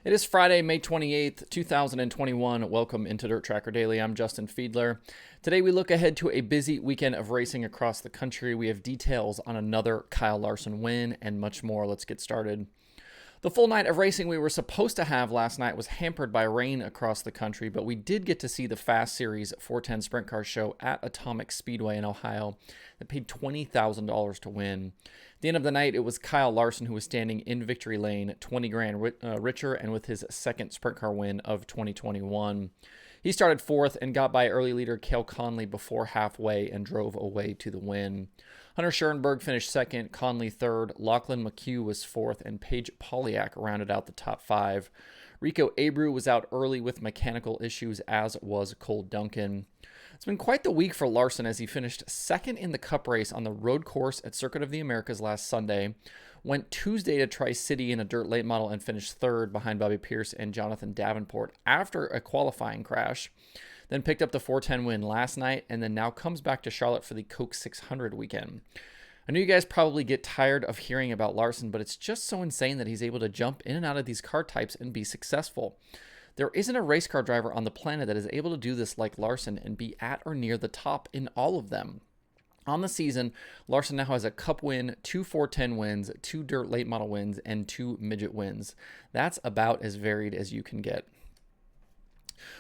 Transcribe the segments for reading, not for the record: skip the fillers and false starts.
It is Friday, May 28th, 2021. Welcome into DIRTRACKR Daily. I'm Justin Fiedler. Today we look ahead to a busy weekend of racing across the country. We have details on another Kyle Larson win and much more. Let's get started. The full night of racing we were supposed to have last night was hampered by rain across the country, but we did get to see the Fast Series 410 Sprint Car Show at Atomic Speedway in Ohio that paid $20,000 to win. At the end of the night, it was Kyle Larson who was standing in victory lane, 20 grand richer, and with his second sprint car win of 2021. He started fourth and got by early leader Cale Conley before halfway and drove away to the win. Hunter Schuerenberg finished second, Conley third, Lachlan McHugh was fourth, and Paige Polyak rounded out the top five. Rico Abreu was out early with mechanical issues, as was Cole Duncan. It's been quite the week for Larson as he finished second in the Cup race on the road course at Circuit of the Americas last Sunday, went Tuesday to Tri-City in a dirt late model and finished third behind Bobby Pierce and Jonathan Davenport after a qualifying crash, then picked up the 410 win last night, and then now comes back to Charlotte for the Coke 600 weekend. I know you guys probably get tired of hearing about Larson, but it's just so insane that he's able to jump in and out of these car types and be successful. There isn't a race car driver on the planet that is able to do this like Larson and be at or near the top in all of them. On the season, Larson now has a Cup win, 2 410 wins, 2 dirt late model wins, and 2 midget wins. That's about as varied as you can get.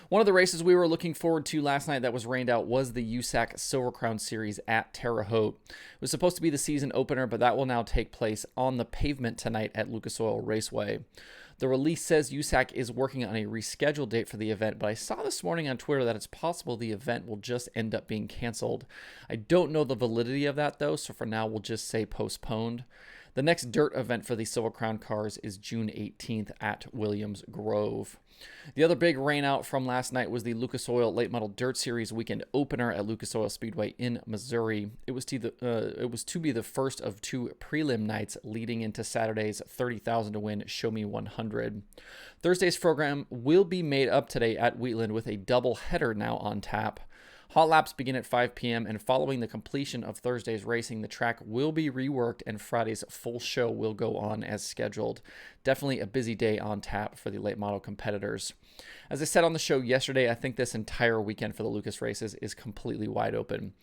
One of the races we were looking forward to last night that was rained out was the USAC Silver Crown Series at Terre Haute. It was supposed to be the season opener, but that will now take place on the pavement tonight at Lucas Oil Raceway. The release says USAC is working on a rescheduled date for the event, but I saw this morning on Twitter that it's possible the event will just end up being canceled. I don't know the validity of that though, so for now we'll just say postponed. The next dirt event for the Silver Crown cars is June 18th at Williams Grove. The other big rain out from last night was the Lucas Oil Late Model Dirt Series weekend opener at Lucas Oil Speedway in Missouri. It was to be the first of 2 prelim nights leading into Saturday's $30,000 to win Show Me 100. Thursday's program will be made up today at Wheatland with a double header now on tap. Hot laps begin at 5 p.m. and following the completion of Thursday's racing, the track will be reworked and Friday's full show will go on as scheduled. Definitely a busy day on tap for the late model competitors. As I said on the show yesterday, I think this entire weekend for the Lucas races is completely wide open.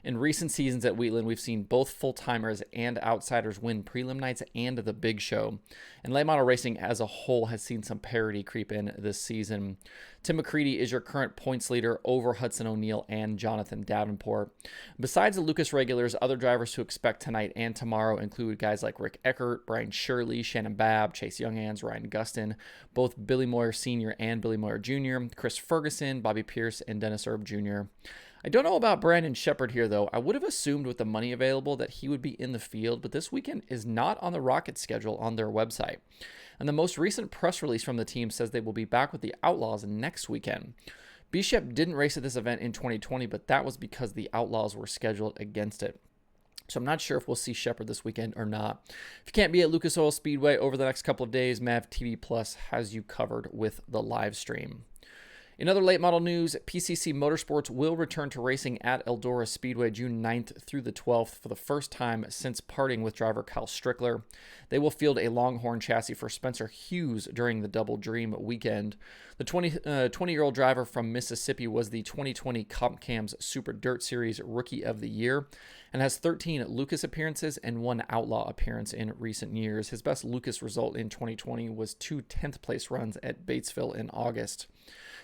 In recent seasons at Wheatland, we've seen both full-timers and outsiders win prelim nights and the big show. And late model racing as a whole has seen some parity creep in this season. Tim McCready is your current points leader over Hudson O'Neal and Jonathan Davenport. Besides the Lucas regulars, other drivers to expect tonight and tomorrow include guys like Rick Eckert, Brian Shirley, Shannon Babb, Chase Younghands, Ryan Gustin, both Billy Moyer Sr. and Billy Moyer Jr., Chris Ferguson, Bobby Pierce, and Dennis Erb Jr. I don't know about Brandon Shepard here, though. I would have assumed with the money available that he would be in the field, but this weekend is not on the Rocket schedule on their website. And the most recent press release from the team says they will be back with the Outlaws next weekend. B-Shep didn't race at this event in 2020, but that was because the Outlaws were scheduled against it. So I'm not sure if we'll see Shepard this weekend or not. If you can't be at Lucas Oil Speedway over the next couple of days, Mav TV Plus has you covered with the live stream. In other late model news, PCC Motorsports will return to racing at Eldora Speedway June 9th through the 12th for the first time since parting with driver Kyle Strickler. They will field a Longhorn chassis for Spencer Hughes during the Double Dream weekend. The 20-year-old driver from Mississippi was the 2020 Comp Cam's Super Dirt Series Rookie of the Year and has 13 Lucas appearances and 1 Outlaw appearance in recent years. His best Lucas result in 2020 was 2 10th place runs at Batesville in August.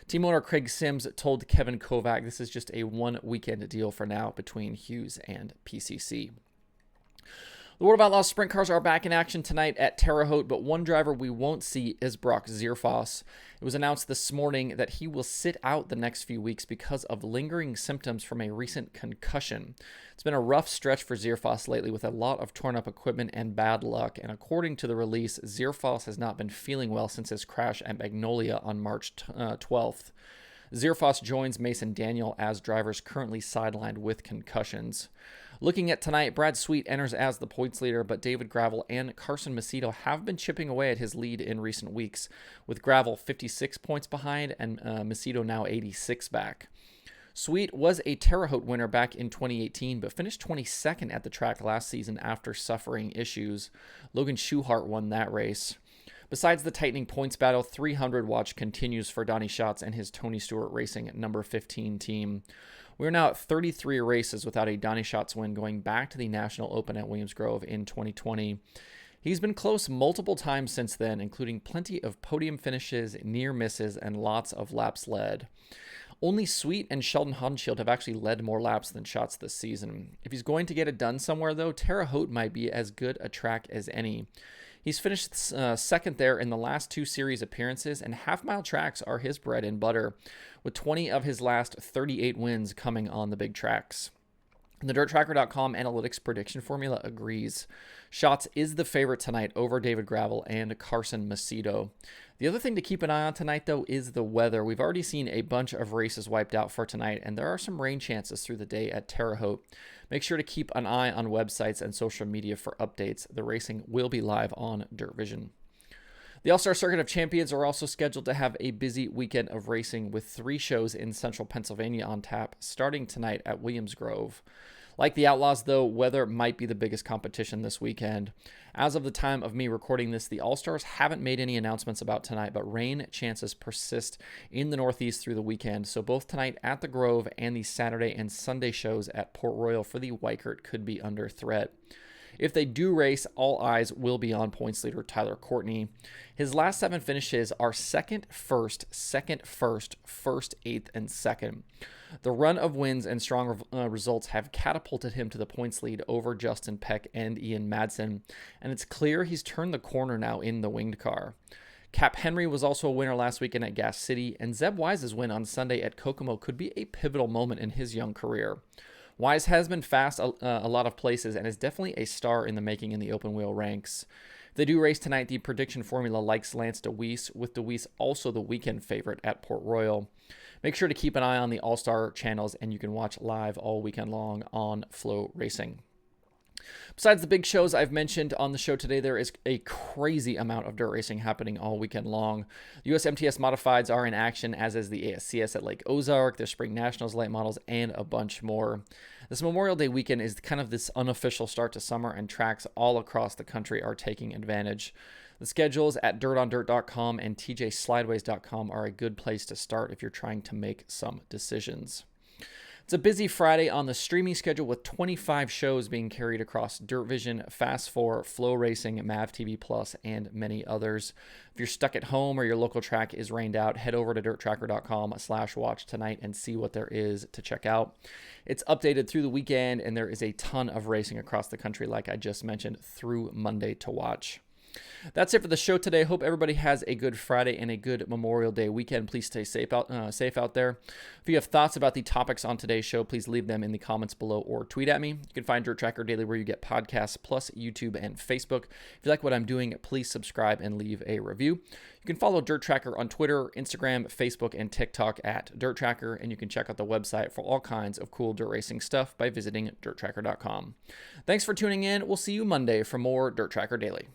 Team owner Craig Sims told Kevin Kovac this is just a one-weekend deal for now between Hughes and PCC. The World of Outlaws sprint cars are back in action tonight at Terre Haute, but one driver we won't see is Brock Zearfoss. It was announced this morning that he will sit out the next few weeks because of lingering symptoms from a recent concussion. It's been a rough stretch for Zearfoss lately with a lot of torn up equipment and bad luck, and according to the release, Zearfoss has not been feeling well since his crash at Magnolia on March 12th. Zearfoss joins Mason Daniel as drivers currently sidelined with concussions. Looking at tonight, Brad Sweet enters as the points leader, but David Gravel and Carson Macedo have been chipping away at his lead in recent weeks, with Gravel 56 points behind and Macedo now 86 back. Sweet was a Terre Haute winner back in 2018, but finished 22nd at the track last season after suffering issues. Logan Schuchart won that race. Besides the tightening points battle, 300 watch continues for Donnie Schatz and his Tony Stewart Racing number 15 team. We're now at 33 races without a Donnie Schatz win, going back to the National Open at Williams Grove in 2020. He's been close multiple times since then, including plenty of podium finishes, near misses, and lots of laps led. Only Sweet and Sheldon Haudenschild have actually led more laps than Schatz this season. If he's going to get it done somewhere, though, Terre Haute might be as good a track as any. He's finished second there in the last 2 series appearances, and half-mile tracks are his bread and butter, with 20 of his last 38 wins coming on the big tracks. The DIRTRACKR.com analytics prediction formula agrees. Schatz is the favorite tonight over David Gravel and Carson Macedo. The other thing to keep an eye on tonight, though, is the weather. We've already seen a bunch of races wiped out for tonight, and there are some rain chances through the day at Terre Haute. Make sure to keep an eye on websites and social media for updates. The racing will be live on Dirt Vision. The All-Star Circuit of Champions are also scheduled to have a busy weekend of racing with 3 shows in central Pennsylvania on tap starting tonight at Williams Grove. Like the Outlaws, though, weather might be the biggest competition this weekend. As of the time of me recording this, the All-Stars haven't made any announcements about tonight, but rain chances persist in the Northeast through the weekend. So both tonight at the Grove and the Saturday and Sunday shows at Port Royal for the Weikert could be under threat. If they do race, all eyes will be on points leader Tyler Courtney. His last 7 finishes are second, first, 8th, and 2nd. The run of wins and strong results have catapulted him to the points lead over Justin Peck and Ian Madsen, and it's clear he's turned the corner now in the winged car. Cap Henry was also a winner last weekend at Gas City, and Zeb Wise's win on Sunday at Kokomo could be a pivotal moment in his young career. Wise has been fast a lot of places and is definitely a star in the making in the open wheel ranks. If they do race tonight, the prediction formula likes Lance DeWeese, with DeWeese also the weekend favorite at Port Royal. Make sure to keep an eye on the All-Star channels, and you can watch live all weekend long on Flow Racing. Besides the big shows I've mentioned on the show today, there is a crazy amount of dirt racing happening all weekend long. The USMTS Modifieds are in action, as is the ASCS at Lake Ozark, the Spring Nationals Late Models, and a bunch more. This Memorial Day weekend is kind of this unofficial start to summer, and tracks all across the country are taking advantage. The schedules at dirtondirt.com and tjslideways.com are a good place to start if you're trying to make some decisions. It's a busy Friday on the streaming schedule with 25 shows being carried across Dirt Vision, Fast 4, Flow Racing, Mav TV Plus, and many others. If you're stuck at home or your local track is rained out, head over to dirttracker.com/watch tonight and see what there is to check out. It's updated through the weekend, and there is a ton of racing across the country, like I just mentioned, through Monday to watch. That's it for the show today. Hope everybody has a good Friday and a good Memorial Day weekend. Please stay safe out there. If you have thoughts about the topics on today's show, please leave them in the comments below or tweet at me. You can find DIRTRACKR Daily where you get podcasts, plus YouTube and Facebook. If you like what I'm doing, please subscribe and leave a review. You can follow DIRTRACKR on Twitter, Instagram, Facebook, and TikTok at DIRTRACKR, and you can check out the website for all kinds of cool dirt racing stuff by visiting DIRTRACKR.com. Thanks for tuning in. We'll see you Monday for more DIRTRACKR Daily.